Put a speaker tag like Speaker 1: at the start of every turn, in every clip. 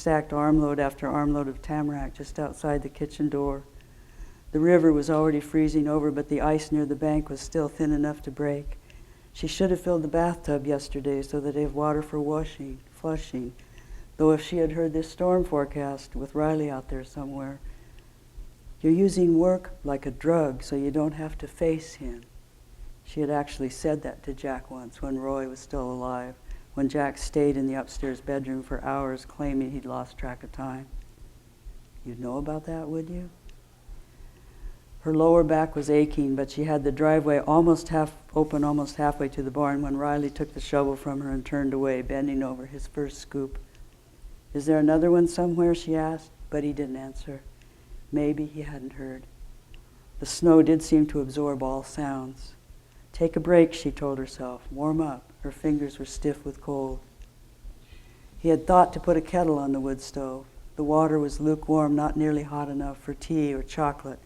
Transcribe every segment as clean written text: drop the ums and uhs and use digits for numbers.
Speaker 1: stacked armload after armload of tamarack just outside the kitchen door. The river was already freezing over, but the ice near the bank was still thin enough to break. She should have filled the bathtub yesterday so that they have water for flushing. Though if she had heard this storm forecast with Riley out there somewhere, "You're using work like a drug so you don't have to face him." She had actually said that to Jack once when Roy was still alive, when Jack stayed in the upstairs bedroom for hours claiming he'd lost track of time. You'd know about that, would you? Her lower back was aching, but she had the driveway almost halfway to the barn when Riley took the shovel from her and turned away, bending over his first scoop. "Is there another one somewhere?" she asked, but he didn't answer. Maybe he hadn't heard. The snow did seem to absorb all sounds. Take a break, she told herself. Warm up. Her fingers were stiff with cold. He had thought to put a kettle on the wood stove. The water was lukewarm, not nearly hot enough for tea or chocolate.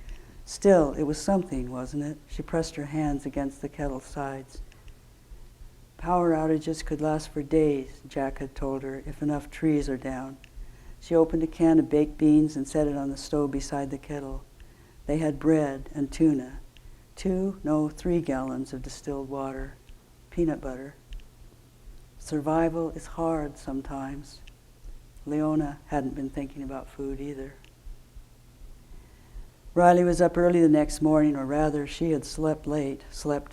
Speaker 1: Still, it was something, wasn't it? She pressed her hands against the kettle's sides. Power outages could last for days, Jack had told her, if enough trees are down. She opened a can of baked beans and set it on the stove beside the kettle. They had bread and tuna, 3 gallons of distilled water, peanut butter. Survival is hard sometimes. Leona hadn't been thinking about food either. Riley was up early the next morning, or rather, she had slept late,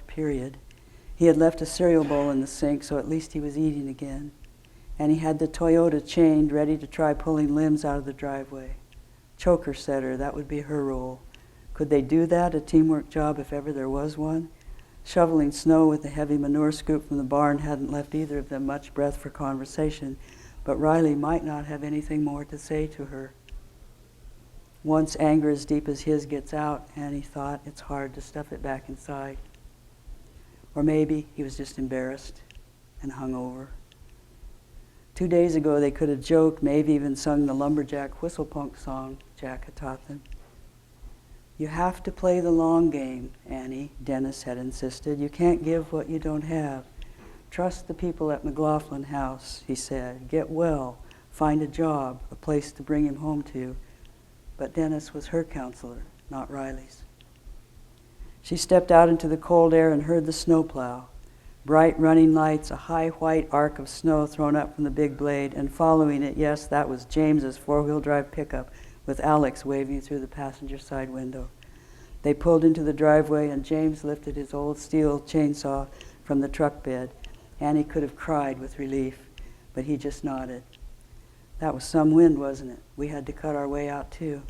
Speaker 1: period. He had left a cereal bowl in the sink, so at least he was eating again. And he had the Toyota chained, ready to try pulling limbs out of the driveway. Choker setter, that would be her role. Could they do that, a teamwork job if ever there was one? Shoveling snow with the heavy manure scoop from the barn hadn't left either of them much breath for conversation, but Riley might not have anything more to say to her. Once anger as deep as his gets out, Annie thought, it's hard to stuff it back inside. Or maybe he was just embarrassed and hungover. 2 days ago they could have joked, maybe even sung the lumberjack whistle punk song Jack had taught them. You have to play the long game, Annie, Dennis had insisted. You can't give what you don't have. Trust the people at McLaughlin House, he said. Get well, find a job, a place to bring him home to. But Dennis was her counselor, not Riley's. She stepped out into the cold air and heard the snowplow. Bright running lights, a high white arc of snow thrown up from the big blade, and following it, yes, that was James's four-wheel drive pickup with Alex waving through the passenger side window. They pulled into the driveway and James lifted his old steel chainsaw from the truck bed. Annie could have cried with relief, but he just nodded. That was some wind, wasn't it? We had to cut our way out too.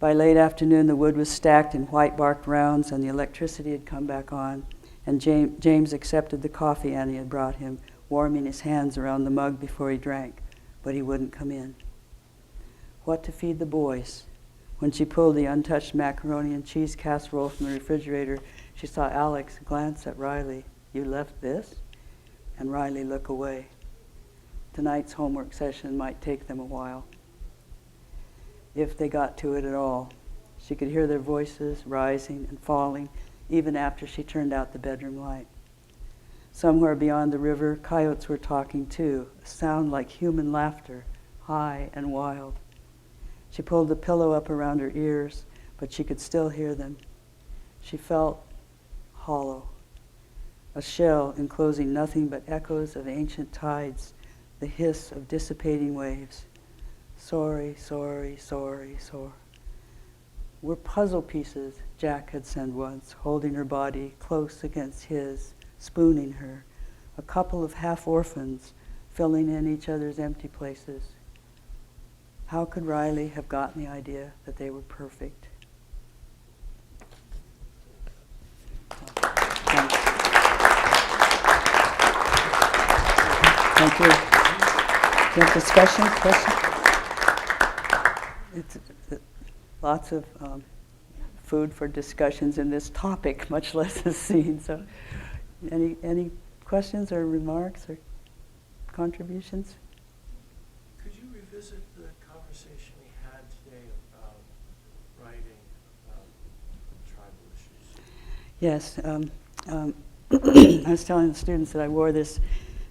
Speaker 1: By late afternoon, the wood was stacked in white-barked rounds and the electricity had come back on, and James accepted the coffee Annie had brought him, warming his hands around the mug before he drank, but he wouldn't come in. What to feed the boys? When she pulled the untouched macaroni and cheese casserole from the refrigerator, she saw Alex glance at Riley. You left this? And Riley look away. Tonight's homework session might take them a while, if they got to it at all. She could hear their voices rising and falling, even after she turned out the bedroom light. Somewhere beyond the river, coyotes were talking too, a sound like human laughter, high and wild. She pulled the pillow up around her ears, but she could still hear them. She felt hollow, a shell enclosing nothing but echoes of ancient tides, the hiss of dissipating waves. Sorry, sorry, sorry, sorry. We're puzzle pieces, Jack had said once, holding her body close against his, spooning her. A couple of half-orphans, filling in each other's empty places. How could Riley have gotten the idea that they were perfect? Thank you. Do you have discussion, questions? It's lots of food for discussions in this topic, much less the scene. So, any questions or remarks or contributions?
Speaker 2: Could you revisit the conversation we had today about writing tribal issues?
Speaker 1: Yes. I was telling the students that I wore this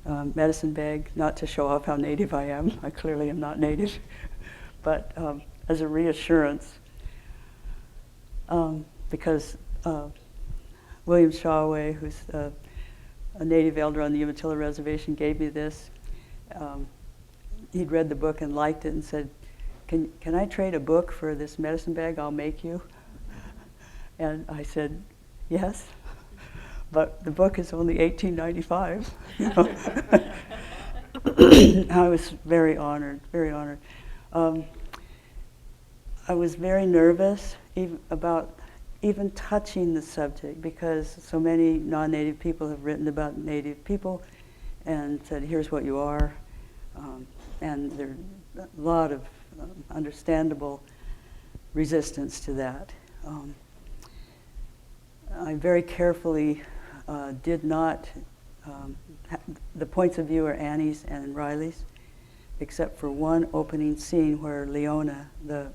Speaker 1: medicine bag, not to show off how native I am. I clearly am not native, but as a reassurance, because William Shawway, who's a native elder on the Umatilla Reservation, gave me this. He'd read the book and liked it and said, can I trade a book for this medicine bag I'll make you? And I said, yes, but the book is only $18.95. You know? I was very honored, very honored. I was very nervous about even touching the subject because so many non-native people have written about native people and said, here's what you are. And there's a lot of understandable resistance to that. I very carefully did not, the points of view are Annie's and Riley's, except for one opening scene where Leona, the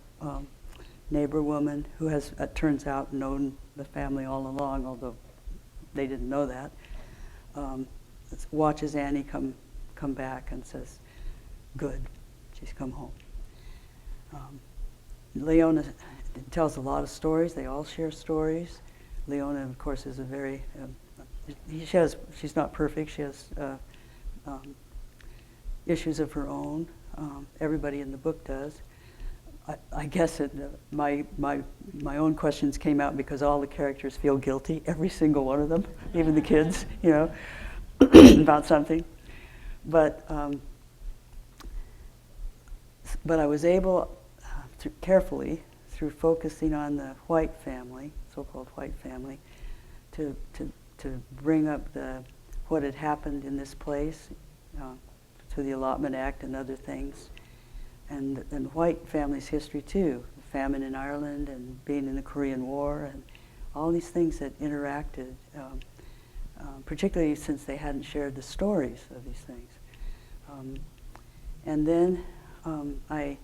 Speaker 1: neighbor woman who has, it turns out, known the family all along, although they didn't know that, watches Annie come back and says, good, she's come home. Leona tells a lot of stories. They all share stories. Leona, of course, is a very, she's not perfect. She has issues of her own. Everybody in the book does. I guess my own questions came out because all the characters feel guilty, every single one of them, even the kids, you know, about something. But I was able, carefully, through focusing on the white family, so-called white family, to bring up what had happened in this place through the Allotment Act and other things. And white family's history too, the famine in Ireland and being in the Korean War and all these things that interacted, particularly since they hadn't shared the stories of these things. And then I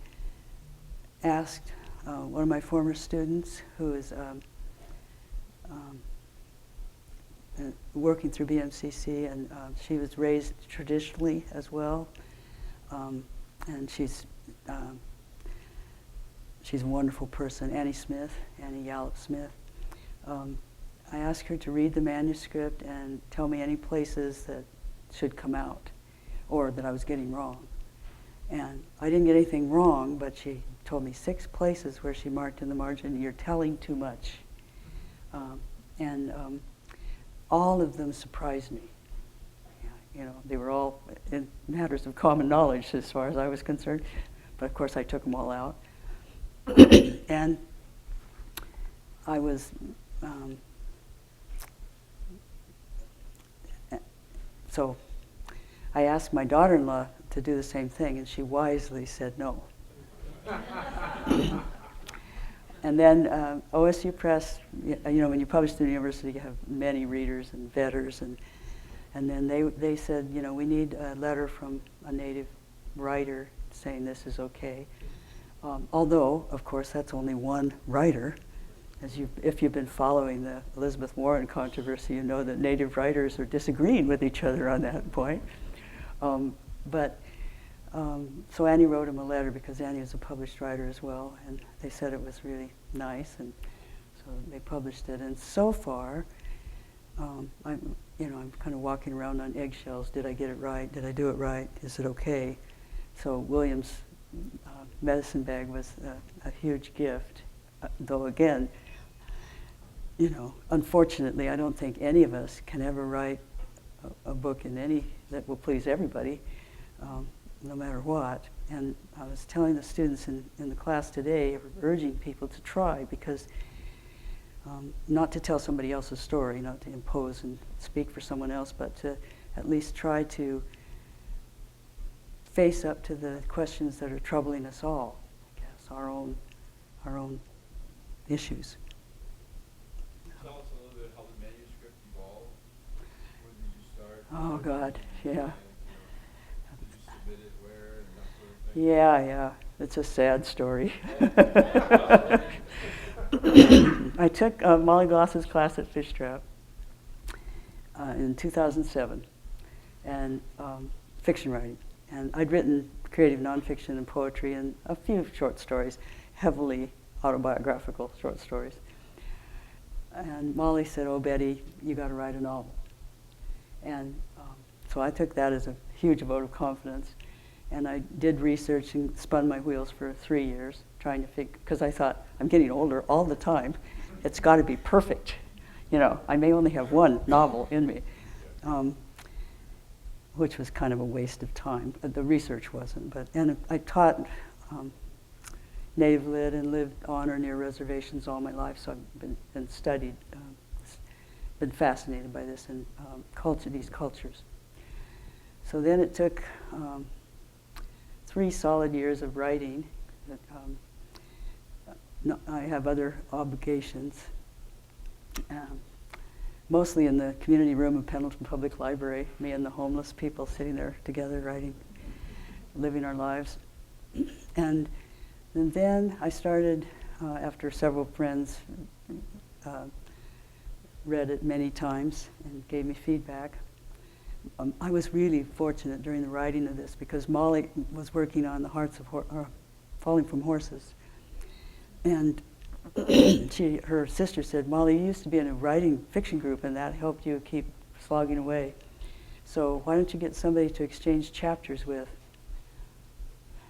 Speaker 1: asked one of my former students who is working through BMCC, and she was raised traditionally as well, and she's a wonderful person, Annie Yallop Smith. I asked her to read the manuscript and tell me any places that should come out or that I was getting wrong. And I didn't get anything wrong, but she told me 6 places where she marked in the margin, you're telling too much. And all of them surprised me. You know, they were all in matters of common knowledge as far as I was concerned. But of course I took them all out. And I was, so I asked my daughter-in-law to do the same thing, and she wisely said no. And then OSU Press, you know, when you publish through the university, you have many readers and vetters, and then they said, you know, we need a letter from a native writer saying this is okay. Although, of course, that's only one writer. If you've been following the Elizabeth Warren controversy, you know that native writers are disagreeing with each other on that point. So Annie wrote him a letter because Annie is a published writer as well, and they said it was really nice, and so they published it. And so far, I'm kind of walking around on eggshells. Did I get it right? Did I do it right? Is it okay? So William's medicine bag was a huge gift, though again, you know, unfortunately, I don't think any of us can ever write a book in any that will please everybody, no matter what. And I was telling the students in the class today, urging people to try, because not to tell somebody else's story, not to impose and speak for someone else, but to at least try to face up to the questions that are troubling us all, I guess, our own issues.
Speaker 3: Tell us a little bit how the manuscript evolved. When did you start?
Speaker 1: Oh God, yeah.
Speaker 3: And, did you submit it where and that sort of thing?
Speaker 1: Yeah. It's a sad story. I took Molly Gloss's class at Fish Trap in 2007. and fiction writing. And I'd written creative nonfiction and poetry and a few short stories, heavily autobiographical short stories. And Molly said, "Oh, Betty, you got to write a novel." And so I took that as a huge vote of confidence. And I did research and spun my wheels for 3 years, trying to figure, because I thought, I'm getting older all the time. It's got to be perfect. You know, I may only have one novel in me, which was kind of a waste of time. The research wasn't. And I taught Native Lit and lived on or near reservations all my life, so I've been studied, been fascinated by this and these cultures. So then it took 3 solid years of writing. I have other obligations, mostly in the community room of Pendleton Public Library, me and the homeless people sitting there together writing, living our lives. And then I started, after several friends read it many times and gave me feedback. I was really fortunate during the writing of this because Molly was working on the Hearts of Falling from Horses. And her sister said, "Molly, you used to be in a writing fiction group and that helped you keep slogging away. So why don't you get somebody to exchange chapters with?"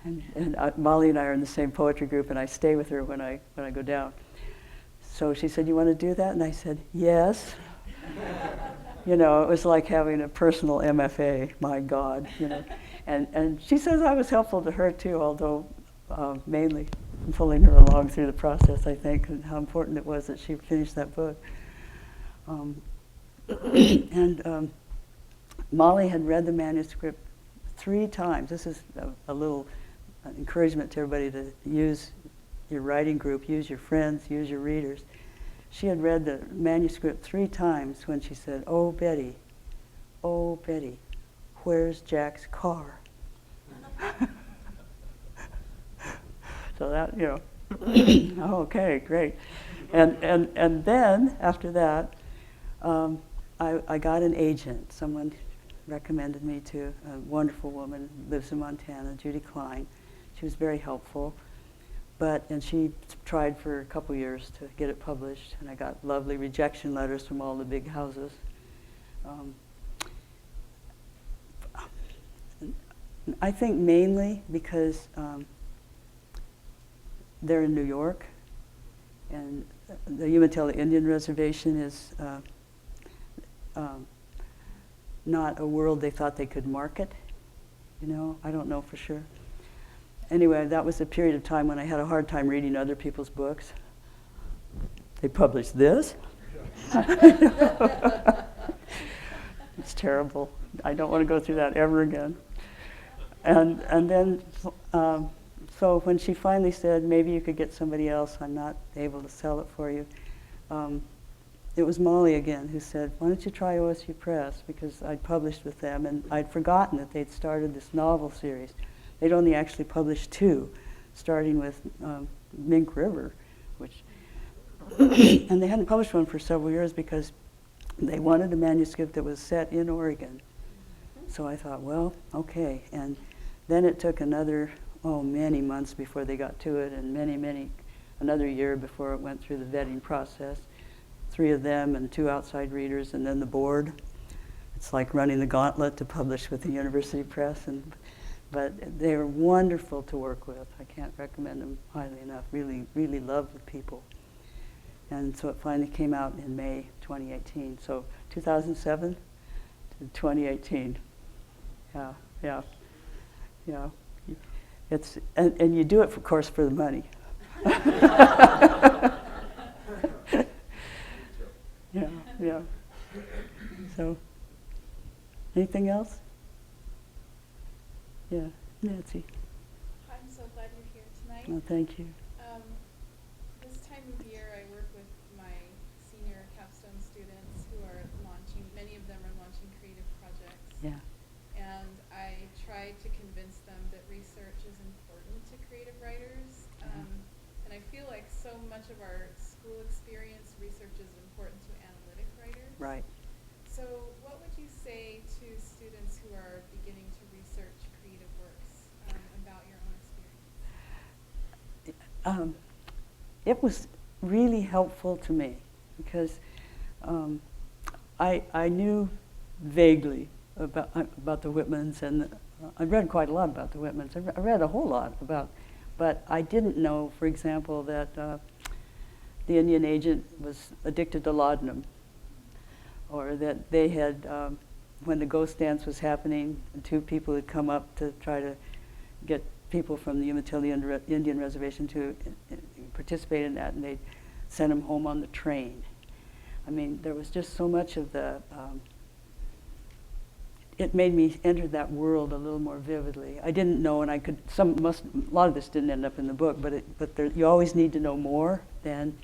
Speaker 1: And Molly and I are in the same poetry group and I stay with her when I go down. So she said, "You want to do that?" And I said, "Yes." You know, it was like having a personal MFA, my God, you know. And she says I was helpful to her too, although mainly pulling her along through the process, I think, and how important it was that she finished that book. Molly had read the manuscript 3 times. This is a little encouragement to everybody to use your writing group, use your friends, use your readers. She had read the manuscript 3 times when she said, oh, Betty, where's Jack's car?" So that, you know, okay, great. And then, after that, I got an agent. Someone recommended me to a wonderful woman who lives in Montana, Judy Klein. She was very helpful. And she tried for a couple years to get it published, and I got lovely rejection letters from all the big houses. I think mainly because they're in New York, and the Umatilla Indian Reservation is not a world they thought they could market. You know, I don't know for sure. Anyway, that was a period of time when I had a hard time reading other people's books. They published this? It's terrible. I don't want to go through that ever again. And then, so when she finally said, "Maybe you could get somebody else, I'm not able to sell it for you," it was Molly again who said, "Why don't you try OSU Press?" Because I'd published with them, and I'd forgotten that they'd started this novel series. They'd only actually published 2, starting with Mink River, and they hadn't published one for several years because they wanted a manuscript that was set in Oregon. So I thought, well, okay. And then it took many months before they got to it, and another year before it went through the vetting process. 3 of them and 2 outside readers, and then the board. It's like running the gauntlet to publish with the University Press. But they were wonderful to work with. I can't recommend them highly enough. Really, really loved the people. And so it finally came out in May 2018. So 2007 to 2018. Yeah. It's and you do it, of course, for the money. Yeah. So, anything else? Yeah, Nancy.
Speaker 4: I'm so glad you're here tonight.
Speaker 1: Oh, thank you.
Speaker 4: This time of year, I work with my senior capstone students who are many of them are launching creative projects.
Speaker 1: Yeah.
Speaker 4: And I try to convince them that research is important to creative writers. And I feel like so much of our school experience, research is important to analytic writers.
Speaker 1: Right.
Speaker 4: So what would you say to students who are beginning to research creative works about your own experience?
Speaker 1: It was really helpful to me because I knew vaguely about the Whitmans, and I read quite a lot about the Whitmans. I read a whole lot about, but I didn't know, for example, that the Indian agent was addicted to laudanum, or that they had, when the ghost dance was happening, 2 people had come up to try to get people from the Umatilla Indian Reservation to participate in that, and they sent them home on the train. I mean, there was just so much of the, it made me enter that world a little more vividly. I didn't know, and I could, a lot of this didn't end up in the book, but you always need to know more than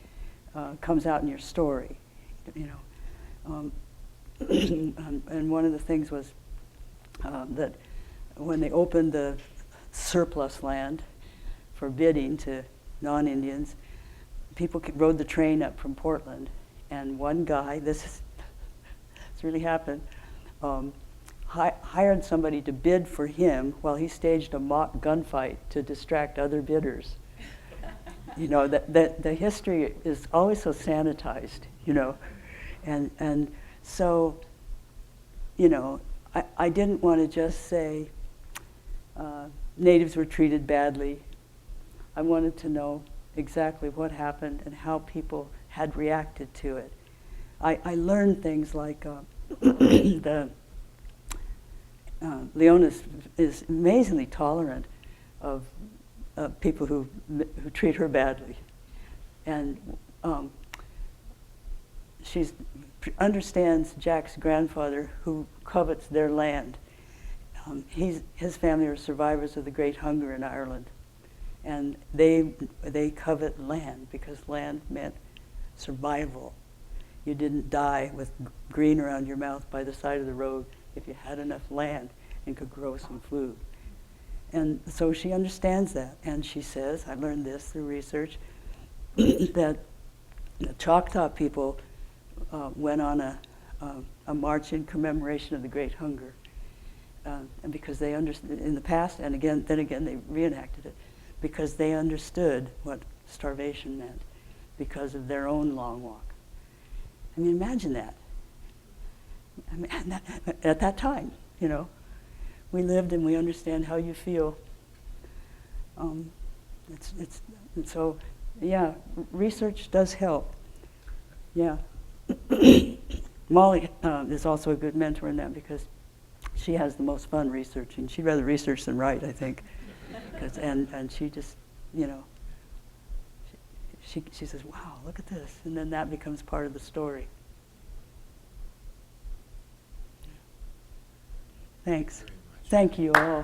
Speaker 1: comes out in your story, you know. And one of the things was that when they opened the surplus land for bidding to non-Indians, people rode the train up from Portland, and one guy, this really happened, hired somebody to bid for him while he staged a mock gunfight to distract other bidders. You know, the history is always so sanitized, you know, and so, you know, I didn't want to just say natives were treated badly. I wanted to know exactly what happened and how people had reacted to it. I learned things like Leona is amazingly tolerant of people who treat her badly, and she understands Jack's grandfather, who covets their land. His family are survivors of the Great Hunger in Ireland, and they covet land because land meant survival. You didn't die with green around your mouth by the side of the road if you had enough land and could grow some food. And so she understands that, and she says, I learned this through research, that the Choctaw people went on a march in commemoration of the Great Hunger, and because they understood in the past, and then again they reenacted it, because they understood what starvation meant because of their own long walk. I mean, imagine that. I mean, at that time, you know, we lived and we understand how you feel. And so, yeah, research does help. Yeah. Molly is also a good mentor in that because she has the most fun researching. She'd rather research than write, I think. And she just, you know, she says, wow, look at this. And then that becomes part of the story. Thanks. Thank you all.